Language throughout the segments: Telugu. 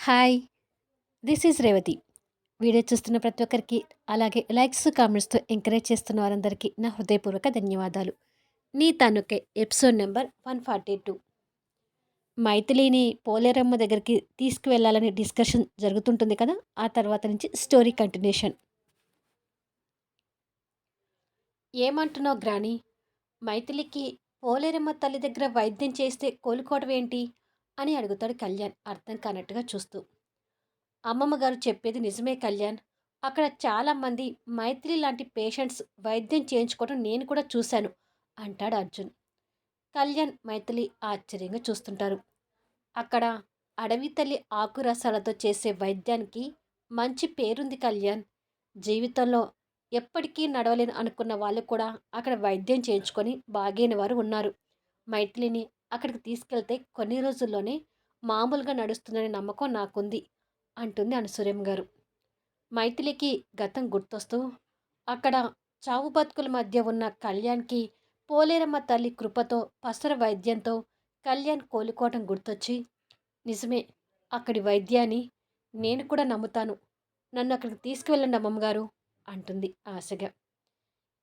Hi! This is Revathi. Video చూస్తున్న ప్రతి ఒక్కరికి, అలాగే లైక్స్, కామెంట్స్‌తో ఎంకరేజ్ చేస్తున్న వారందరికీ నా హృదయపూర్వక ధన్యవాదాలు. నీ తనుకే ఎపిసోడ్ నంబర్ 142. మైథిలిని పోలేరమ్మ దగ్గరికి తీసుకువెళ్ళాలని డిస్కషన్ జరుగుతుంటుంది కదా! ఆ తర్వాత నుంచి స్టోరీ కంటిన్యూషన్. ఏమంటున్నావు గ్రాని? మైథిలికి పోలేరమ్మ తల్లి దగ్గర వైద్యం చేస్తే కోలుకోవడం ఏంటి? అని అడుగుతాడు కళ్యాణ్ అర్థం కానట్టుగా చూస్తూ. అమ్మమ్మ గారు చెప్పేది నిజమే కళ్యాణ్. అక్కడ చాలామంది మైథిలి లాంటి పేషెంట్స్ వైద్యం చేయించుకోవడం నేను కూడా చూశాను అంటాడు అర్జున్. కళ్యాణ్, మైథిలి ఆశ్చర్యంగా చూస్తుంటారు. అక్కడ అడవి తల్లి ఆకురసాలతో చేసే వైద్యానికి మంచి పేరుంది కళ్యాణ్. జీవితంలో ఎప్పటికీ నడవలేను అనుకున్న వాళ్ళు కూడా అక్కడ వైద్యం చేయించుకొని బాగైన వారు ఉన్నారు. మైథిలిని అక్కడికి తీసుకెళ్తే కొన్ని రోజుల్లోనే మామూలుగా నడుస్తుందనే నమ్మకం నాకుంది అంటుంది అనసూయమ్మ గారు. మైథిలికి గతం గుర్తొస్తూ అక్కడ చావు బతుకుల మధ్య ఉన్న కళ్యాణ్కి పోలేరమ్మ తల్లి కృపతో పసర వైద్యంతో కళ్యాణ్ కోలుకోవటం గుర్తొచ్చి, నిజమే, అక్కడి వైద్యాన్ని నేను కూడా నమ్ముతాను. నన్ను అక్కడికి తీసుకువెళ్ళండి అమ్మమ్మగారు అంటుంది ఆశగా.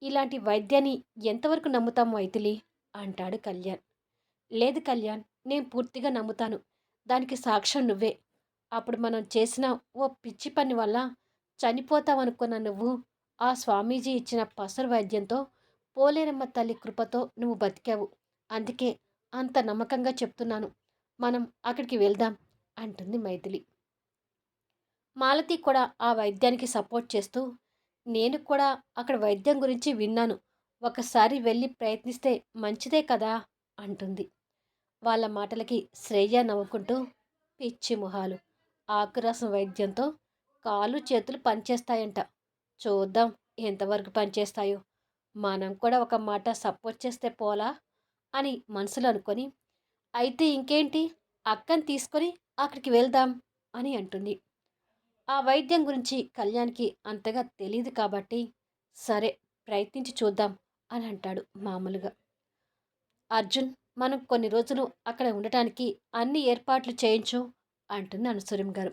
ఇలాంటి వైద్యాన్ని ఎంతవరకు నమ్ముతాము మైథిలి అంటాడు కళ్యాణ్. లేదు కళ్యాణ్, నేను పూర్తిగా నమ్ముతాను. దానికి సాక్ష్యం నువ్వే. అప్పుడు మనం చేసిన ఓ పిచ్చి పని వల్ల చనిపోతావనుకున్న నువ్వు ఆ స్వామీజీ ఇచ్చిన పసరు వైద్యంతో పోలేరమ్మ తల్లి కృపతో నువ్వు బతికావు. అందుకే అంత నమ్మకంగా చెప్తున్నాను. మనం అక్కడికి వెళ్దాం అంటుంది మైథిలి. మాలతి కూడా ఆ వైద్యానికి సపోర్ట్ చేస్తూ, నేను కూడా అక్కడ వైద్యం గురించి విన్నాను. ఒకసారి వెళ్ళి ప్రయత్నిస్తే మంచిదే కదా అంటుంది. వాళ్ళ మాటలకి శ్రేయ నవ్వుకుంటూ, పిచ్చి మొహాలు, ఆకురసం వైద్యంతో కాళ్ళు చేతులు పనిచేస్తాయంట. చూద్దాం ఎంతవరకు పనిచేస్తాయో. మనం కూడా ఒక మాట సపోర్ట్ చేస్తే పోలా అని మనసులో అనుకొని, అయితే ఇంకేంటి, అక్కని తీసుకొని అక్కడికి వెళ్దాం అని అంటుంది. ఆ వైద్యం గురించి కళ్యాణ్కి అంతగా తెలియదు కాబట్టి, సరే ప్రయత్నించి చూద్దాం అని అంటాడు మామూలుగా. అర్జున్, మనం కొన్ని రోజులు అక్కడ ఉండటానికి అన్ని ఏర్పాట్లు చేయించు అంటుంది అనసూయం గారు.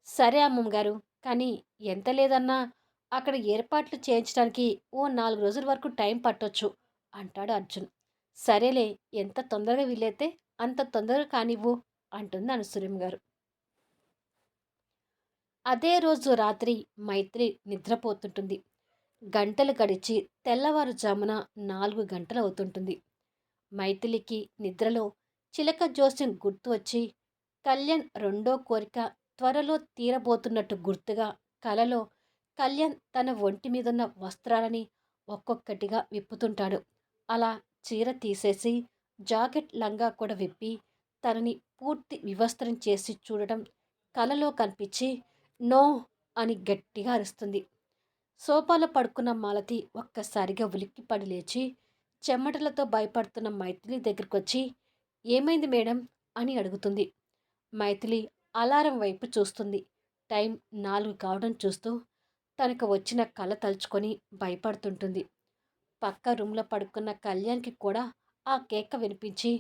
సరే అమ్మమ్మ గారు, కానీ ఎంత లేదన్నా అక్కడ ఏర్పాట్లు చేయించడానికి ఓ 4 రోజుల వరకు టైం పట్టొచ్చు అంటాడు అర్జున్. సరేలే, ఎంత తొందరగా వీలైతే అంత తొందరగా కానివ్వు అంటుంది అనసూయం గారు. అదే రోజు రాత్రి మైత్రి నిద్రపోతుంటుంది. గంటలు గడిచి తెల్లవారుజామున 4 గంటలు అవుతుంటుంది. మైథిలికి నిద్రలో చిలక జోస్యం గుర్తు వచ్చి, కళ్యాణ్ రెండో కోరిక త్వరలో తీరబోతున్నట్టు గుర్తుగా కలలో కళ్యాణ్ తన ఒంటి మీదున్న వస్త్రాలని ఒక్కొక్కటిగా విప్పుతుంటాడు. అలా చీర తీసేసి జాకెట్ లంగా కూడా విప్పి తనని పూర్తి వివస్త్రం చేసి చూడటం కలలో కనిపించి, నో అని గట్టిగా అరుస్తుంది. సోఫాలో పడుకున్న మాలతి ఒక్కసారిగా ఉలిక్కిపడి లేచి చెమటలతో భయపడుతున్న మైథిలి దగ్గరకొచ్చి, ఏమైంది మేడం అని అడుగుతుంది. మైథిలి అలారం వైపు చూస్తుంది. టైం 4 కావడం చూస్తూ తనకు వచ్చిన కల తలుచుకొని భయపడుతుంటుంది. పక్క రూమ్లో పడుకున్న కళ్యాణ్కి కూడా ఆ కేక వినిపించి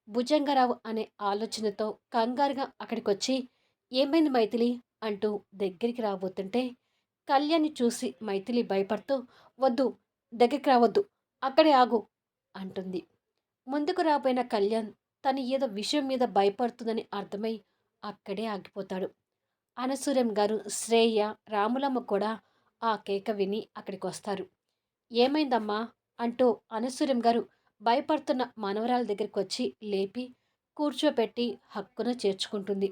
భుజంగరావు అనే ఆలోచనతో కంగారుగా అక్కడికొచ్చి, ఏమైంది మైథిలి అంటూ దగ్గరికి రాబోతుంటే కళ్యాణ్ని చూసి మైథిలి భయపడుతూ, వద్దు, దగ్గరికి రావద్దు, అక్కడే ఆగు అంటుంది. ముందుకు రాబోయిన కళ్యాణ్ తను ఏదో విషయం మీద భయపడుతుందని అర్థమై అక్కడే ఆగిపోతాడు. అనసూయం గారు, శ్రేయ, రాములమ్మ కూడా ఆ కేక విని అక్కడికి వస్తారు. ఏమైందమ్మా అంటూ అనసూయం గారు భయపడుతున్న మనవరాల దగ్గరికి వచ్చి లేపి కూర్చోపెట్టి హక్కున చేర్చుకుంటుంది.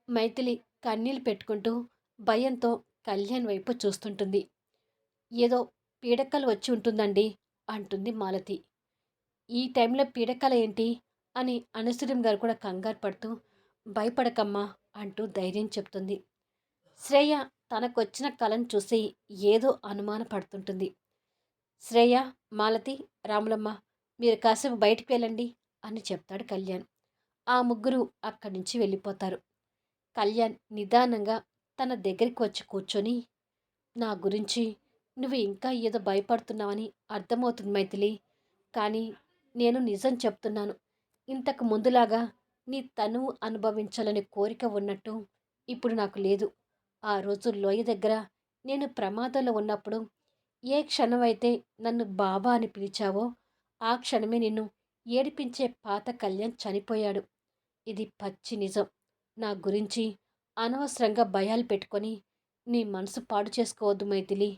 మైథిలి కన్నీళ్ళు పెట్టుకుంటూ భయంతో కళ్యాణ్ వైపు చూస్తుంటుంది. ఏదో పీడకలు వచ్చి ఉంటుందండి అంటుంది మాలతి. ఈ టైంలో పీడకల ఏంటి అని అనసూయం గారు కూడా కంగారు పడుతూ, భయపడకమ్మా అంటూ ధైర్యం చెప్తుంది. శ్రేయ తనకొచ్చిన కలను చూసి ఏదో అనుమాన పడుతుంటుంది. శ్రేయ, మాలతి, రాములమ్మ, మీరు కాసేపు బయటికి వెళ్ళండి అని చెప్తాడు కళ్యాణ్. ఆ ముగ్గురు అక్కడి నుంచి వెళ్ళిపోతారు. కళ్యాణ్ నిదానంగా తన దగ్గరికి వచ్చి కూర్చొని, నా గురించి నువ్వు ఇంకా ఏదో భయపడుతున్నావని అర్థమవుతుంది మైథిలి. కానీ నేను నిజం చెప్తున్నాను. ఇంతకు ముందులాగా నీ తనువు అనుభవించాలనే కోరిక ఉన్నట్టు ఇప్పుడు నాకు లేదు. ఆ రోజు లోయ దగ్గర నేను ప్రమాదంలో ఉన్నప్పుడు ఏ క్షణమైతే నన్ను బాబా అని పిలిచావో, ఆ క్షణమే నిన్ను ఏడిపించే పాత కళ్యాణ్ చనిపోయాడు. ఇది పచ్చి నిజం. నా గురించి అనవసరంగా భయాలు పెట్టుకొని నీ మనసు పాడు చేసుకోవద్దు మైథిలి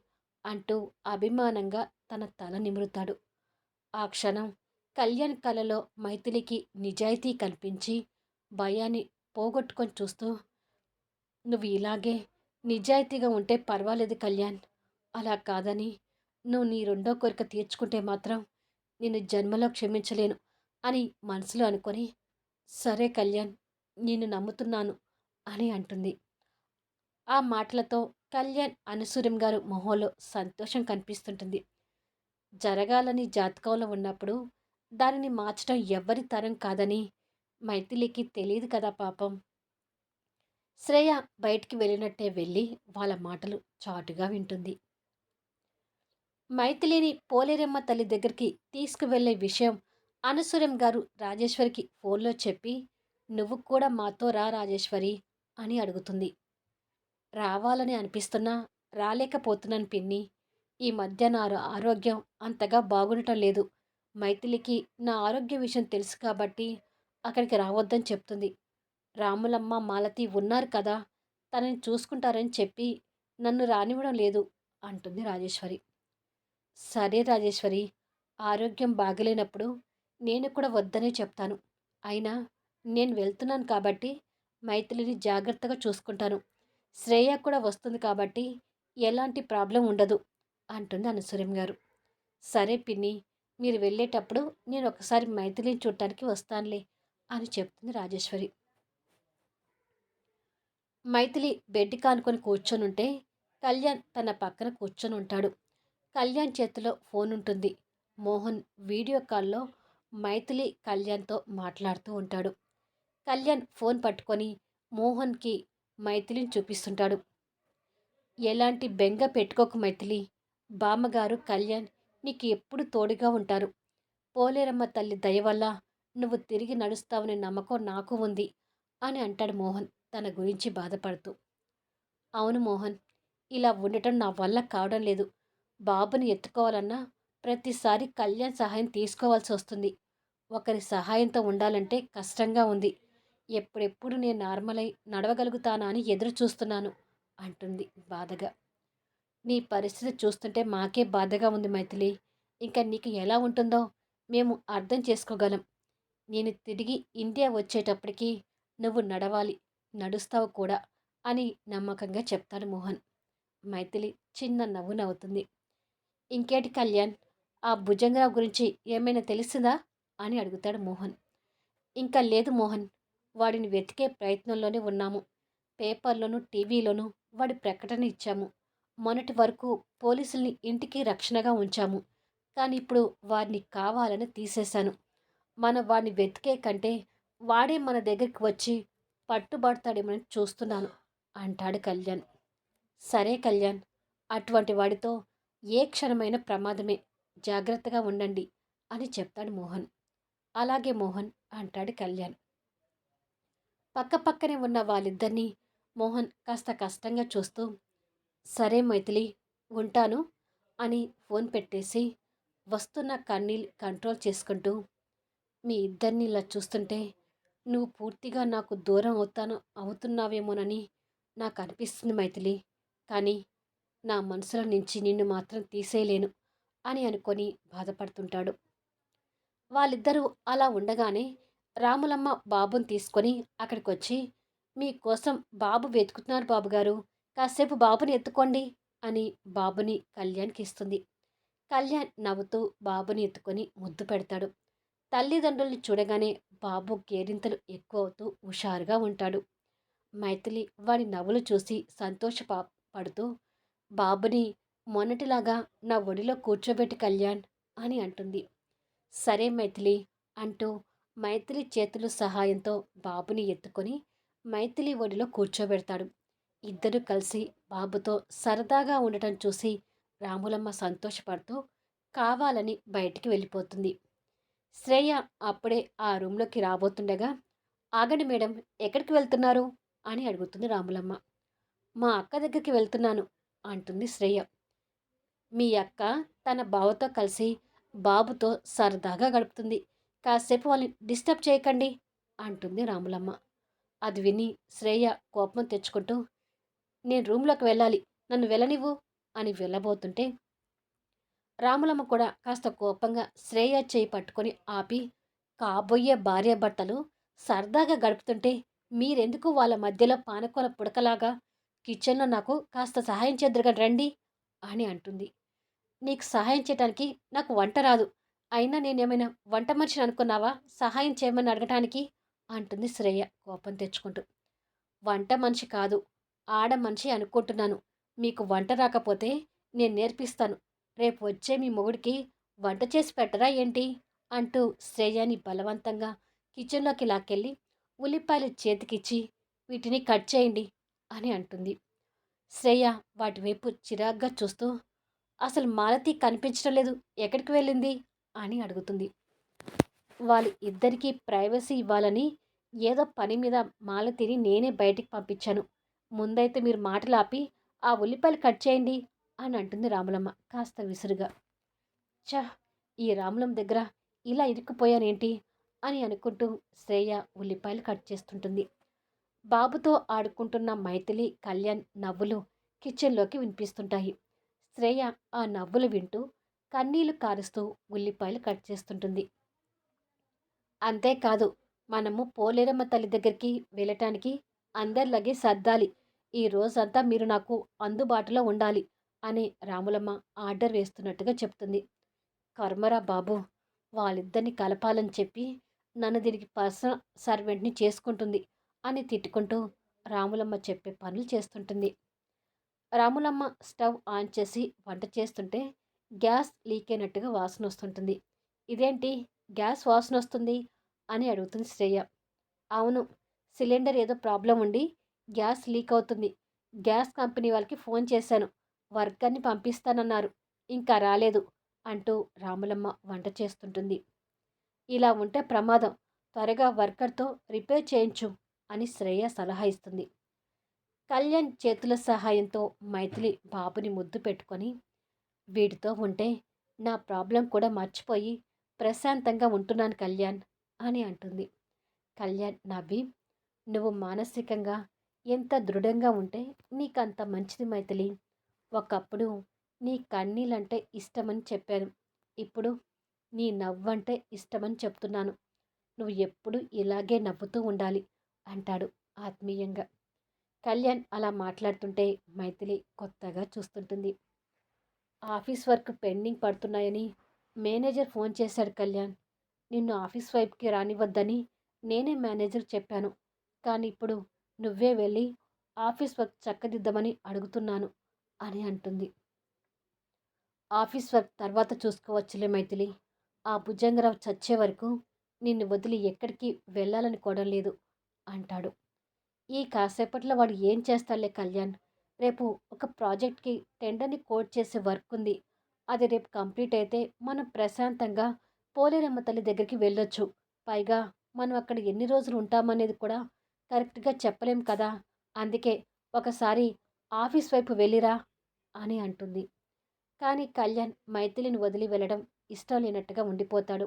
అంటూ అభిమానంగా తన తల నిమురుతాడు. ఆ క్షణం కళ్యాణ్ కలలో మైథిలికి నిజాయితీ కల్పించి భయాన్ని పోగొట్టుకొని చూస్తూ, నువ్వు ఇలాగే నిజాయితీగా ఉంటే పర్వాలేదు కళ్యాణ్. అలా కాదని నువ్వు నీ రెండో కోరిక తీర్చుకుంటే మాత్రం నిన్ను జన్మలో క్షమించలేను అని మనసులో అనుకొని, సరే కళ్యాణ్, నిన్ను నమ్ముతున్నాను అని అంటుంది. ఆ మాటలతో కళ్యాణ్ అనసూయం గారు మొహంలో సంతోషం కనిపిస్తుంటుంది. జరగాలని జాతకంలో ఉన్నప్పుడు దానిని మార్చడం ఎవ్వరి తరం కాదని మైథిలికి తెలియదు కదా పాపం. శ్రేయ బయటికి వెళ్ళినట్టే వెళ్ళి వాళ్ళ మాటలు చాటుగా వింటుంది. మైథిలిని పోలేరమ్మ తల్లి దగ్గరికి తీసుకువెళ్లే విషయం అనసూయం గారు రాజేశ్వరికి ఫోన్లో చెప్పి, నువ్వు కూడా మాతో రా రాజేశ్వరి అని అడుగుతుంది. రావాలని అనిపిస్తున్నా రాలేకపోతున్నాను పిన్ని. ఈ మధ్య నా ఆరోగ్యం అంతగా బాగుండటం లేదు. మైథిలికి నా ఆరోగ్య విషయం తెలుసు కాబట్టి అక్కడికి రావద్దని చెప్తుంది. రాములమ్మ మాలతి ఉన్నారు కదా, తనని చూసుకుంటారని చెప్పి నన్ను రానివ్వడం లేదు అంటుంది రాజేశ్వరి. సరే రాజేశ్వరి, ఆరోగ్యం బాగలేనప్పుడు నేను కూడా వద్దనే చెప్తాను. అయినా నేను వెళ్తున్నాను కాబట్టి మైథిలిని జాగ్రత్తగా చూసుకుంటాను. శ్రేయ కూడా వస్తుంది కాబట్టి ఎలాంటి ప్రాబ్లం ఉండదు అంటుంది అనసూయం గారు. సరే పిన్ని, మీరు వెళ్ళేటప్పుడు నేను ఒకసారి మైథిలిని చూడటానికి వస్తానులే అని చెప్తుంది రాజేశ్వరి. మైథిలి బెడ్ కానుకొని కూర్చొనుంటే కళ్యాణ్ తన పక్కన కూర్చొని ఉంటాడు. కళ్యాణ్ చేతిలో ఫోన్ ఉంటుంది. మోహన్ వీడియో కాల్లో మైథిలి కళ్యాణ్తో మాట్లాడుతూ ఉంటాడు. కళ్యాణ్ ఫోన్ పట్టుకొని మోహన్కి మైథిలిని చూపిస్తుంటాడు. ఎలాంటి బెంగ పెట్టుకోకు మైథిలి, బామ్మగారు కళ్యాణ్ నీకు ఎప్పుడు తోడుగా ఉంటారు. పోలేరమ్మ తల్లి దయ వల్ల నువ్వు తిరిగి నడుస్తావనే నమ్మకం నాకు ఉంది అని అంటాడు మోహన్ తన గురించి బాధపడుతూ. అవును మోహన్, ఇలా ఉండటం నా వల్ల కావడం లేదు. బాబుని ఎత్తుకోవాలన్నా ప్రతిసారి కళ్యాణ్ సహాయం తీసుకోవాల్సి వస్తుంది. ఒకరి సహాయంతో ఉండాలంటే కష్టంగా ఉంది. ఎప్పుడెప్పుడు నేను నార్మల్ అయి నడవగలుగుతానా అని ఎదురు చూస్తున్నాను అంటుంది బాధగా. నీ పరిస్థితి చూస్తుంటే మాకే బాధగా ఉంది మైథిలి. ఇంకా నీకు ఎలా ఉంటుందో మేము అర్థం చేసుకోగలం. నేను తిరిగి ఇండియా వచ్చేటప్పటికి నువ్వు నడవాలి, నడుస్తావు కూడా అని నమ్మకంగా చెప్తాడు మోహన్. మైథిలి చిన్న నవ్వు నవ్వుతుంది. ఇంకేటి కళ్యాణ్, ఆ భుజంగరావు గురించి ఏమైనా తెలిసిందా అని అడుగుతాడు మోహన్. ఇంకా లేదు మోహన్, వాడిని వెతికే ప్రయత్నంలోనే ఉన్నాము. పేపర్లోనూ టీవీలోనూ వాడి ప్రకటన ఇచ్చాము. మొన్నటి వరకు పోలీసుల్ని ఇంటికి రక్షణగా ఉంచాము. కానీ ఇప్పుడు వారిని కావాలని తీసేశాను. మనం వాడిని వెతికే కంటే వాడే మన దగ్గరికి వచ్చి పట్టుబడతాడేమని చూస్తున్నాను అంటాడు కళ్యాణ్. సరే కళ్యాణ్, అటువంటి వాడితో ఏ క్షణమైన ప్రమాదమే, జాగ్రత్తగా ఉండండి అని చెప్తాడు మోహన్. అలాగే మోహన్ అంటాడు కళ్యాణ్. పక్కపక్కనే ఉన్న వాళ్ళిద్దరినీ మోహన్ కాస్త కష్టంగా చూస్తూ, సరే మైథిలి, ఉంటాను అని ఫోన్ పెట్టేసి వస్తున్న కన్నీళ్ళు కంట్రోల్ చేసుకుంటూ, మీ ఇద్దరిని ఇలా చూస్తుంటే నువ్వు పూర్తిగా నాకు దూరం అవుతున్నావేమోనని నాకు అనిపిస్తుంది మైథిలి. కానీ నా మనసులో నుంచి నిన్ను మాత్రం తీసేయలేను అని అనుకొని బాధపడుతుంటాడు. వాళ్ళిద్దరూ అలా ఉండగానే రాములమ్మ బాబుని తీసుకొని అక్కడికొచ్చి, మీకోసం బాబు వెతుకుతున్నారు బాబుగారు, కాసేపు బాబుని ఎత్తుకోండి అని బాబుని కళ్యాణ్కి ఇస్తుంది. కళ్యాణ్ నవ్వుతూ బాబుని ఎత్తుకొని ముద్దు పెడతాడు. తల్లిదండ్రుల్ని చూడగానే బాబు కేరింతలు ఎక్కువ అవుతూ హుషారుగా ఉంటాడు. మైథిలి వాడి నవ్వులు చూసి పడుతూ, బాబుని మొన్నటిలాగా నా ఒడిలో కూర్చోబెట్టి కళ్యాణ్ అని అంటుంది. సరే మైథిలి అంటూ మైథిలి చేతుల సహాయంతో బాబుని ఎత్తుకొని మైథిలి ఒడిలో కూర్చోబెడతాడు. ఇద్దరూ కలిసి బాబుతో సరదాగా ఉండటం చూసి రాములమ్మ సంతోషపడుతూ కావాలని బయటికి వెళ్ళిపోతుంది. శ్రేయ అప్పుడే ఆ రూంలోకి రాబోతుండగా ఆగండి మేడం, ఎక్కడికి వెళ్తున్నారు అని అడుగుతుంది రాములమ్మ. మా అక్క దగ్గరికి వెళ్తున్నాను అంటుంది శ్రేయ. మీ అక్క తన బావతో కలిసి బాబుతో సరదాగా గడుపుతుంది. కాసేపు వాళ్ళని డిస్టర్బ్ చేయకండి అంటుంది రాములమ్మ. అది విని శ్రేయ కోపం తెచ్చుకుంటూ, నేను రూమ్లోకి వెళ్ళాలి, నన్ను వెళ్ళనివ్వు అని వెళ్ళబోతుంటే రాములమ్మ కూడా కాస్త కోపంగా శ్రేయ చేయి పట్టుకొని ఆపి, కాబోయే భార్యాభర్తలు సరదాగా గడుపుతుంటే మీరెందుకు వాళ్ళ మధ్యలో పానకోల పుడకలాగా కిచెన్లో నాకు కాస్త సహాయం చేద్దరుగా రండి అని అంటుంది. నీకు సహాయం చేయటానికి నాకు వంట రాదు. అయినా నేనేమైనా వంట మనిషిని అనుకున్నావా సహాయం చేయమని అడగటానికి అంటుంది శ్రేయ కోపం తెచ్చుకుంటూ. వంట మనిషి కాదు, ఆడ మనిషి అనుకుంటున్నాను. మీకు వంట రాకపోతే నేను నేర్పిస్తాను. రేపు వచ్చే మీ మొగుడికి వంట చేసి పెట్టరా ఏంటి అంటూ శ్రేయాని బలవంతంగా కిచెన్లోకి లాక్కెళ్ళి ఉల్లిపాయలు చేతికిచ్చి వీటిని కట్ చేయండి అని అంటుంది. శ్రేయ వాటి వైపు చిరాగ్గా చూస్తూ, అసలు మాలతి కనిపించడం లేదు, ఎక్కడికి వెళ్ళింది అని అడుగుతుంది. వాళ్ళు ఇద్దరికీ ప్రైవసీ ఇవ్వాలని ఏదో పని మీద మాలతిని నేనే బయటికి పంపించాను. ముందైతే మీరు మాటలు ఆపి ఆ ఉల్లిపాయలు కట్ చేయండి అని అంటుంది రాములమ్మ కాస్త విసురుగా. ఛ! ఈ రాములం దగ్గర ఇలా ఇరుక్కుపోయానేంటి అని అనుకుంటూ శ్రేయ ఉల్లిపాయలు కట్ చేస్తుంటుంది. బాబుతో ఆడుకుంటున్న మైథిలి, కళ్యాణ్ నవ్వులు కిచెన్లోకి వినిపిస్తుంటాయి. శ్రేయ ఆ నవ్వులు వింటూ కన్నీళ్లు కారుస్తూ ఉల్లిపాయలు కట్ చేస్తుంటుంది. అంతేకాదు, మనము పోలేరమ్మ తల్లి దగ్గరికి వెళ్ళటానికి అందరిలాగే సర్దాలి. ఈ రోజంతా మీరు నాకు అందుబాటులో ఉండాలి అని రాములమ్మ ఆర్డర్ వేస్తున్నట్టుగా చెప్తుంది. కర్మరా బాబు, వాళ్ళిద్దరిని కలపాలని చెప్పి నన్ను దీనికి పర్సనల్ సర్వెంట్ని చేసుకుంటుంది అని తిట్టుకుంటూ రాములమ్మ చెప్పే పనులు చేస్తుంటుంది. రాములమ్మ స్టవ్ ఆన్ చేసి వంట చేస్తుంటే గ్యాస్ లీక్ అయినట్టుగా వాసన వస్తుంటుంది. ఇదేంటి గ్యాస్ వాసన వస్తుంది అని అడుగుతుంది శ్రేయ. అవును, సిలిండర్ ఏదో ప్రాబ్లం ఉండి గ్యాస్ లీక్ అవుతుంది. గ్యాస్ కంపెనీ వాళ్ళకి ఫోన్ చేశాను, వర్కర్ని పంపిస్తానన్నారు, ఇంకా రాలేదు అంటూ రాములమ్మ వంట చేస్తుంటుంది. ఇలా ఉంటే ప్రమాదం, త్వరగా వర్కర్తో రిపేర్ చేయించు అని శ్రేయ సలహా ఇస్తుంది. కళ్యాణ్ చేతుల సహాయంతో మైథిలి బాబుని ముద్దు పెట్టుకొని, వీడితో ఉంటే నా ప్రాబ్లం కూడా మర్చిపోయి ప్రశాంతంగా ఉంటున్నాను కళ్యాణ్ అని అంటుంది. కళ్యాణ్ నవ్వి, నువ్వు మానసికంగా ఎంత దృఢంగా ఉంటే నీకంత మంచిది మైథిలి. ఒకప్పుడు నీ కన్నీళ్ళంటే ఇష్టమని చెప్పాను, ఇప్పుడు నీ నవ్వంటే ఇష్టమని చెప్తున్నాను. నువ్వు ఎప్పుడు ఇలాగే నవ్వుతూ ఉండాలి అంటాడు ఆత్మీయంగా. కళ్యాణ్ అలా మాట్లాడుతుంటే మైథిలి కొత్తగా చూస్తుంటుంది. ఆఫీస్ వర్క్ పెండింగ్ పడుతున్నాయని మేనేజర్ ఫోన్ చేశాడు కళ్యాణ్. నిన్ను ఆఫీస్ వైపుకి రానివ్వద్దని నేనే మేనేజర్ చెప్పాను. కానీ ఇప్పుడు నువ్వే వెళ్ళి ఆఫీస్ వర్క్ చక్కదిద్దమని అడుగుతున్నాను అని అంటుంది. ఆఫీస్ వర్క్ తర్వాత చూసుకోవచ్చులే మైథిలి. ఆ భుజంగరావు చచ్చే వరకు నిన్ను వదిలి ఎక్కడికి వెళ్ళాలనుకోవడం లేదు అంటాడు. ఈ కాసేపట్లో వాడు ఏం చేస్తాడులే కళ్యాణ్. రేపు ఒక ప్రాజెక్ట్కి టెండర్ని కోడ్ చేసే వర్క్ ఉంది. అది రేపు కంప్లీట్ అయితే మనం ప్రశాంతంగా పోలేరమ్మ తల్లి దగ్గరికి వెళ్ళొచ్చు. పైగా మనం అక్కడ ఎన్ని రోజులు ఉంటామనేది కూడా కరెక్ట్గా చెప్పలేం కదా. అందుకే ఒకసారి ఆఫీస్ వైపు వెళ్ళిరా అని అంటుంది. కానీ కళ్యాణ్ మైథిలిని వదిలి వెళ్ళడం ఇష్టం లేనట్టుగా ఉండిపోతాడు.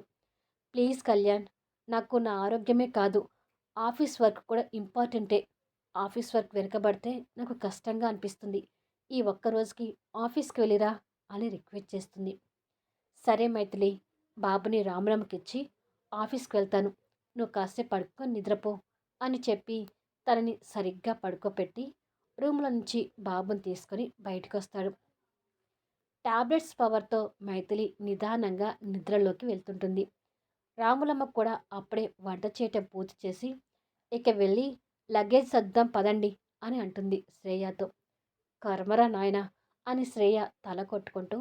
ప్లీజ్ కళ్యాణ్, నాకు నా ఆరోగ్యమే కాదు, ఆఫీస్ వర్క్ కూడా ఇంపార్టెంటే. ఆఫీస్ వర్క్ వెనకబడితే నాకు కష్టంగా అనిపిస్తుంది. ఈ ఒక్కరోజుకి ఆఫీస్కి వెళ్ళిరా అని రిక్వెస్ట్ చేస్తుంది. సరే మైథిలి, బాబుని రామరామ్కిచ్చి ఆఫీస్కి వెళ్తాను, నువ్వు కాసేపు పడుకొని నిద్రపో అని చెప్పి తనని సరిగ్గా పడుకోపెట్టి రూమ్లో నుంచి బాబుని తీసుకొని బయటకు వస్తాడు. టాబ్లెట్స్ పవర్తో మైథిలి నిదానంగా నిద్రలోకి వెళ్తుంటుంది. రాములమ్మ కూడా అప్పుడే వంట చేయటం పూర్తి చేసి, ఇక వెళ్ళి లగేజ్ సర్దాం పదండి అని అంటుంది శ్రేయతో. కర్మరా నాయన అని శ్రేయ తల కొట్టుకుంటూ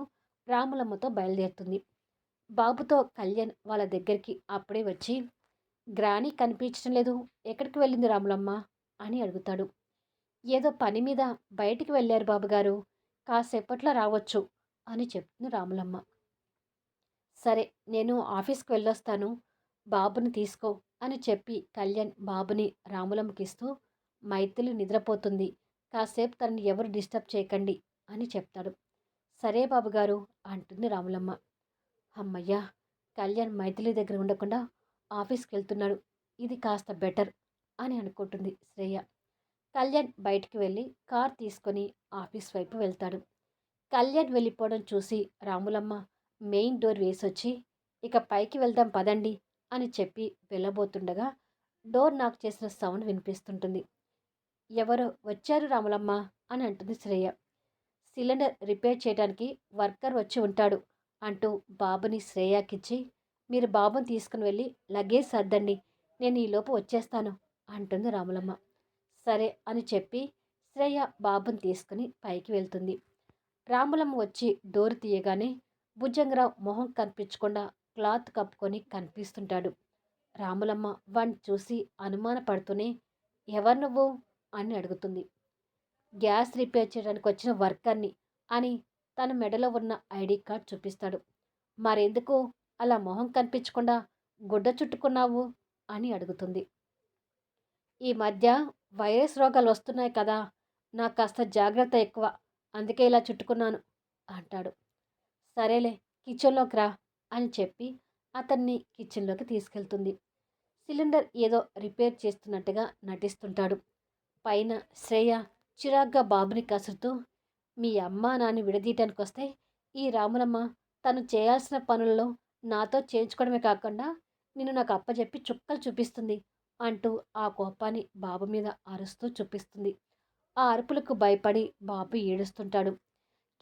రాములమ్మతో బయలుదేరుతుంది. బాబుతో కళ్యాణ్ వాళ్ళ దగ్గరికి అప్పుడే వచ్చి, గ్రాని కనిపించడం లేదు, ఎక్కడికి వెళ్ళింది రాములమ్మ అని అడుగుతాడు. ఏదో పని మీద బయటికి వెళ్ళారు బాబుగారు, కాసేపట్లో రావచ్చు అని చెప్తుంది రాములమ్మ. సరే, నేను ఆఫీస్కి వెళ్ళొస్తాను, బాబుని తీసుకో అని చెప్పి కళ్యాణ్ బాబుని రాములమ్మకిస్తూ, మైథిలి నిద్రపోతుంది. కాసేపు తనని ఎవరు డిస్టర్బ్ చేయకండి అని చెప్తాడు. సరే బాబుగారు అంటుంది రాములమ్మ. హమ్మయ్య! కళ్యాణ్ మైథిలి దగ్గర ఉండకుండా ఆఫీస్‌కెళ్తున్నాడు. ఇది కాస్త బెటర్ అని అనుకుంటుంది శ్రేయ. కళ్యాణ్ బయటికి వెళ్ళి కార్ తీసుకొని ఆఫీస్ వైపు వెళ్తాడు. కళ్యాణ్ వెళ్ళిపోవడం చూసి రాములమ్మ మెయిన్ డోర్ వేసొచ్చి, ఇక పైకి వెళ్దాం పదండి అని చెప్పి వెళ్ళబోతుండగా డోర్ నాక్ చేసిన సౌండ్ వినిపిస్తుంటుంది. ఎవరో వచ్చారు రాములమ్మ అని అంటుంది శ్రేయ. సిలిండర్ రిపేర్ చేయడానికి వర్కర్ వచ్చి ఉంటాడు అంటూ బాబుని శ్రేయాకిచ్చి, మీరు బాబుని తీసుకుని వెళ్ళి లగేజ్ సర్దండి, నేను ఈలోపు వచ్చేస్తాను అంటుంది రాములమ్మ. సరే అని చెప్పి శ్రేయ బాబుని తీసుకుని పైకి వెళ్తుంది. రాములమ్మ వచ్చి డోర్ తీయగానే భుజంగరావు మొహం కనిపించకుండా క్లాత్ కప్పుకొని కనిపిస్తుంటాడు. రాములమ్మ వాణ్ణి చూసి అనుమానపడుతూనే, ఎవరు నువ్వు అని అడుగుతుంది. గ్యాస్ రిపేర్ చేయడానికి వచ్చిన వర్కర్ని అని తన మెడలో ఉన్న ఐడి కార్డ్ చూపిస్తాడు. మరెందుకు అలా మొహం కనిపించకుండా గుడ్డ చుట్టుకున్నావు అని అడుగుతుంది. ఈ మధ్య వైరస్ రోగాలు వస్తున్నాయి కదా, నాకు కాస్త జాగ్రత్త ఎక్కువ, అందుకే ఇలా చుట్టుకున్నాను అంటాడు. సరేలే, కిచెన్లోకి రా అని చెప్పి అతన్ని కిచెన్లోకి తీసుకెళ్తుంది. సిలిండర్ ఏదో రిపేర్ చేస్తున్నట్టుగా నటిస్తుంటాడు. పైన శ్రేయ చిరాగ్గా బాబుని కసురుతూ, మీ అమ్మ నాన్ని విడదీయటానికి వస్తే ఈ రాములమ్మ తను చేయాల్సిన పనుల్లో నాతో చేయించుకోవడమే కాకుండా నిన్ను నాకు అప్పచెప్పి చుక్కలు చూపిస్తుంది అంటూ ఆ కోపాన్ని బాబు మీద అరుస్తూ చూపిస్తుంది. ఆ అరుపులకు భయపడి బాబు ఏడుస్తుంటాడు.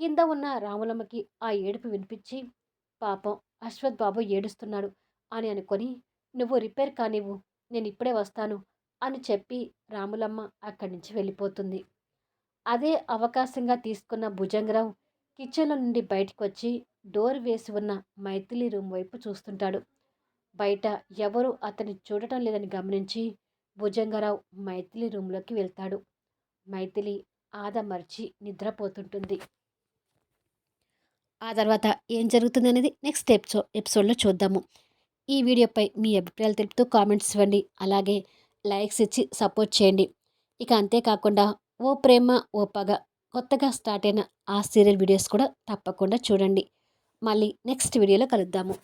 కింద ఉన్న రాములమ్మకి ఆ ఏడుపు వినిపించి, పాపం అశ్వత్ బాబు ఏడుస్తున్నాడు అని అనుకొని, నువ్వు రిపేర్ కానివ్వు, నేను ఇప్పుడే వస్తాను అని చెప్పి రాములమ్మ అక్కడి నుంచి వెళ్ళిపోతుంది. అదే అవకాశంగా తీసుకున్న భుజంగరావు కిచెన్లో నుండి బయటకు వచ్చి డోర్ వేసి ఉన్న మైథిలి రూమ్ వైపు చూస్తుంటాడు. బయట ఎవరూ అతన్ని చూడటం లేదని గమనించి భుజంగరావు మైథిలి రూమ్లోకి వెళ్తాడు. మైథిలి ఆదమర్చి నిద్రపోతుంటుంది. ఆ తర్వాత ఏం జరుగుతుంది అనేది నెక్స్ట్ ఎపిసోడ్లో చూద్దాము. ఈ వీడియోపై మీ అభిప్రాయాలు తెలుపుతూ కామెంట్స్ ఇవ్వండి. అలాగే లైక్స్ ఇచ్చి సపోర్ట్ చేయండి. ఇక అంతేకాకుండా ఓ ప్రేమ ఓ పగ కొత్తగా స్టార్ట్ అయిన ఆ సీరియల్ వీడియోస్ కూడా తప్పకుండా చూడండి. మళ్ళీ నెక్స్ట్ వీడియోలో కలుద్దాము.